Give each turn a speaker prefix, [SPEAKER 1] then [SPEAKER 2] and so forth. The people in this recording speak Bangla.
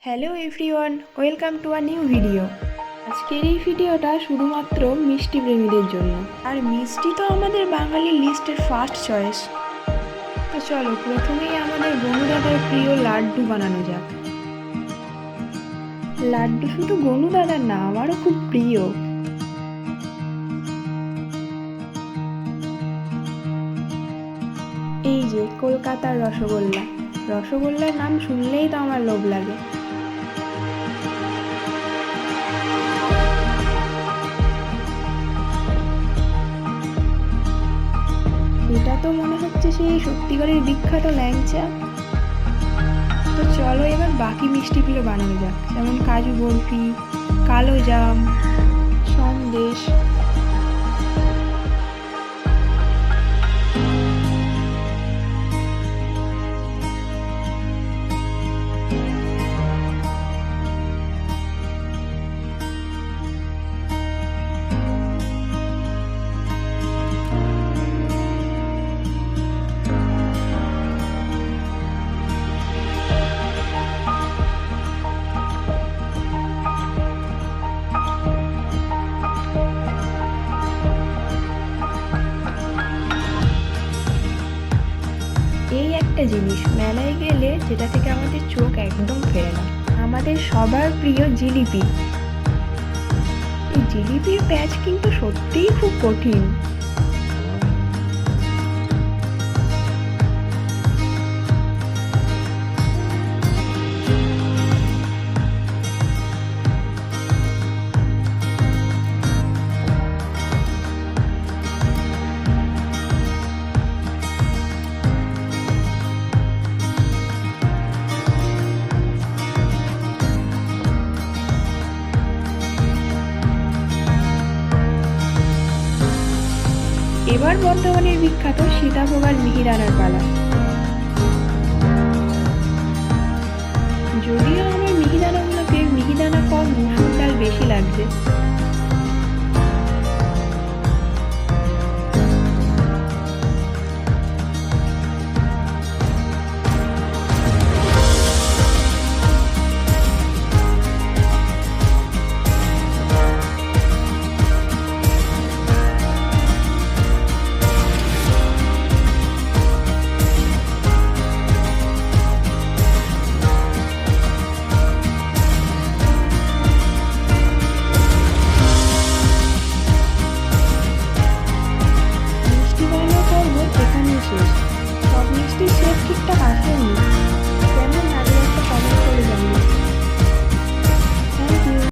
[SPEAKER 1] Hello everyone, welcome to a new video. আজকের এই ভিডিওটা শুধুমাত্র মিষ্টি প্রেমীদের জন্য। আর মিষ্টি তো আমাদের বাঙালির লিস্টের ফার্স্ট চয়েস। তো চলো প্রথমেই আমাদের গনু দাদার প্রিয় লাড্ডু বানানো যাক। লাড্ডু শুধু গনু দাদার না, আমারও খুব প্রিয়। এই যে কলকাতার রসগোল্লা। রসগোল্লার নাম শুনলেই তো আমার লোভ লাগে। এটা তো মনে হচ্ছে সেই সত্যিকারের বিখ্যাত ল্যাংচা। তো চলো এবার বাকি মিষ্টিগুলো বানানো যাক, যেমন কাজু বরফি, কালো জাম, সন্দেশ। এই একটা জিনিস মেলায় গেলে যেটা থেকে আমাদের চোখ একদম ফেরে না, আমাদের সবার প্রিয় জিলিপি। এই জিলিপির প্যাচ কিন্তু সত্যিই খুব কঠিন। এবার বর্ধমানের বিখ্যাত সীতাভোগ আর মিহিদানার পালা। যদিও আমার মিহিদানাগুলোতে মিহিদানা কম, মুসুর ডাল বেশি লাগছে।